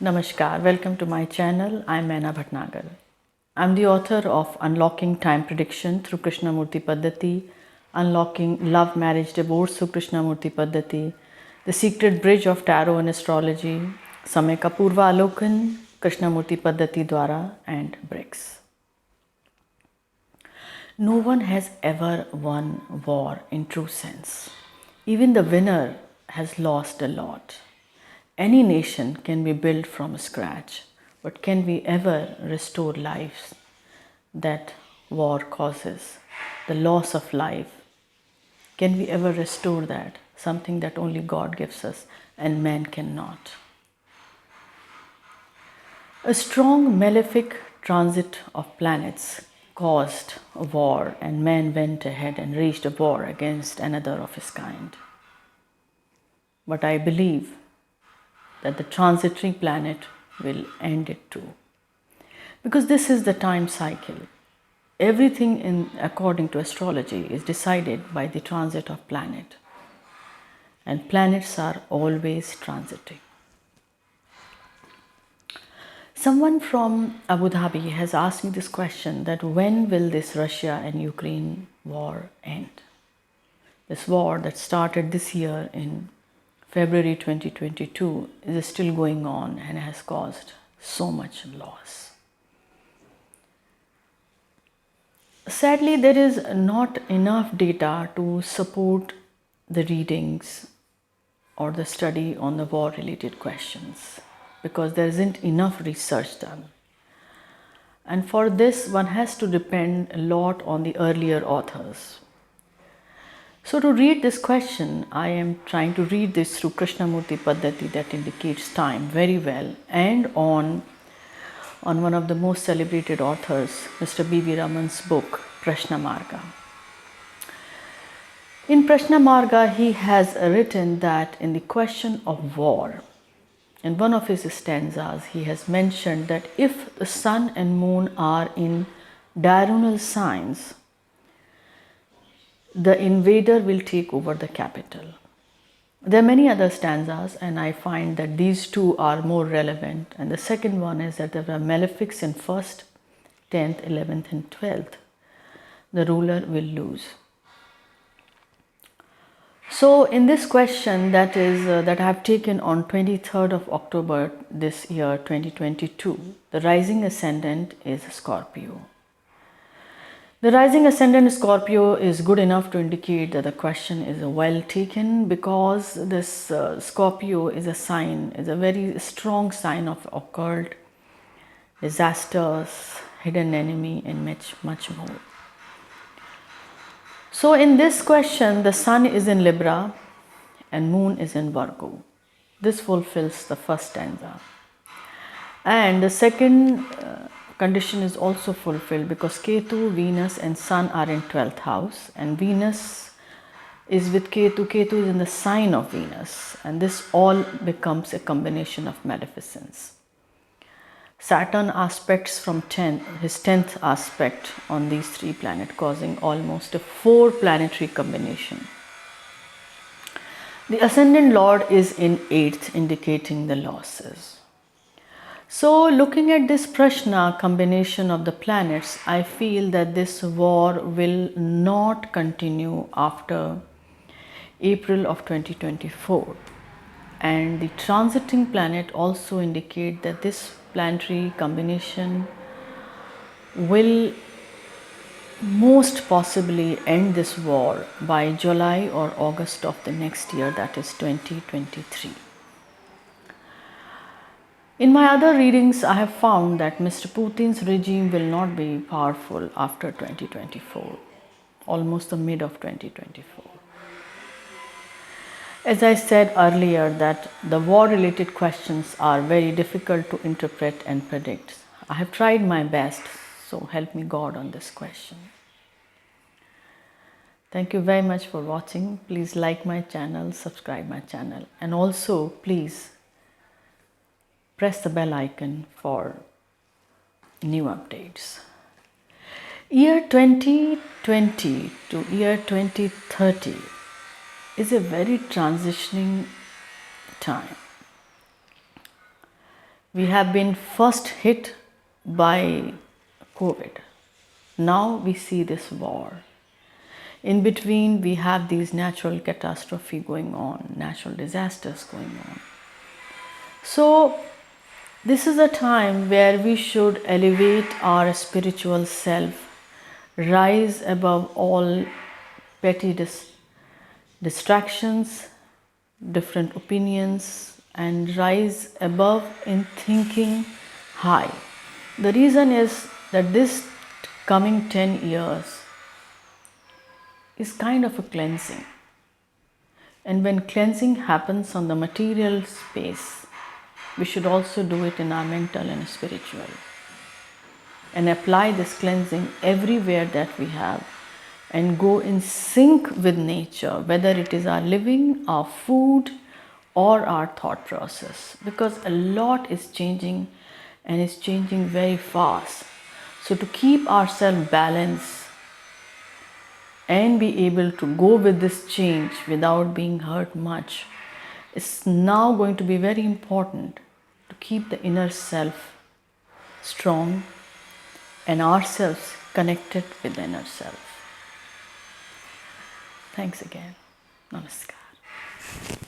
Namaskar, welcome to my channel. I'm Maina Bhatnagar. I'm the author of Unlocking Time Prediction through Krishnamurti Paddhati, Unlocking Love, Marriage, Divorce through Krishnamurti Paddhati, The Secret Bridge of Tarot and Astrology, Samay Ka Purva Alokan, Krishnamurti Paddhati Dwara, and Bricks. No one has ever won war in true sense. Even the winner has lost a lot. Any nation can be built from scratch, but can we ever restore lives that war causes? The loss of life. Can we ever restore that? Something that only God gives us and man cannot. A strong malefic transit of planets caused a war, and man went ahead and waged a war against another of his kind. But I believe that the transitory planet will end it too. Because this is the time cycle. Everything according to astrology is decided by the transit of planet. And planets are always transiting. Someone from Abu Dhabi has asked me this question, that when will this Russia and Ukraine war end? This war that started this year in February 2022 is still going on and has caused so much loss. Sadly, there is not enough data to support the readings or the study on the war-related questions because there isn't enough research done. And for this, one has to depend a lot on the earlier authors. So to read this question, I am trying to read this through Krishnamurti Paddhati that indicates time very well, and on one of the most celebrated authors, Mr. B.V. Raman's book, Prashnamarga. In Prashnamarga, he has written that in the question of war, in one of his stanzas, he has mentioned that if the sun and moon are in diurnal signs, the invader will take over the capital. There are many other stanzas, and I find that these two are more relevant. And the second one is that there were malefics in 1st, 10th, 11th and 12th. The ruler will lose. So in this question that I have taken on 23rd of October this year 2022, the rising ascendant is Scorpio. The rising ascendant Scorpio is good enough to indicate that the question is well taken, because this Scorpio is a sign, is a very strong sign of occult, disasters, hidden enemy and much more. So in this question, the sun is in Libra and moon is in Virgo. This fulfills the first stanza. And the second condition is also fulfilled because Ketu, Venus and Sun are in 12th house, and Venus is with Ketu. Ketu is in the sign of Venus, and this all becomes a combination of maleficence. Saturn aspects from his 10th aspect on these three planets, causing almost a 4 planetary combination. The ascendant lord is in 8th, indicating the losses. So looking at this Prashna combination of the planets, I feel that this war will not continue after April of 2024. And the transiting planet also indicate that this planetary combination will most possibly end this war by July or August of the next year, that is 2023. In my other readings, I have found that Mr. Putin's regime will not be powerful after 2024, almost the mid of 2024. As I said earlier, that the war-related questions are very difficult to interpret and predict. I have tried my best, so help me God on this question. Thank you very much for watching. Please like my channel, subscribe my channel, and also please press the bell icon for new updates. Year 2020 to year 2030 is a very transitioning time. We have been first hit by COVID. Now we see this war. In between, we have these natural catastrophe going on, natural disasters going on. So, this is a time where we should elevate our spiritual self, rise above all petty distractions, different opinions, and rise above in thinking high. The reason is that this coming 10 years is kind of a cleansing. And when cleansing happens on the material space, we should also do it in our mental and spiritual. And apply this cleansing everywhere that we have and go in sync with nature, whether it is our living, our food, or our thought process. Because a lot is changing and is changing very fast. So to keep ourselves balanced and be able to go with this change without being hurt much, it's now going to be very important to keep the inner self strong and ourselves connected with the inner self. Thanks again. Namaskar.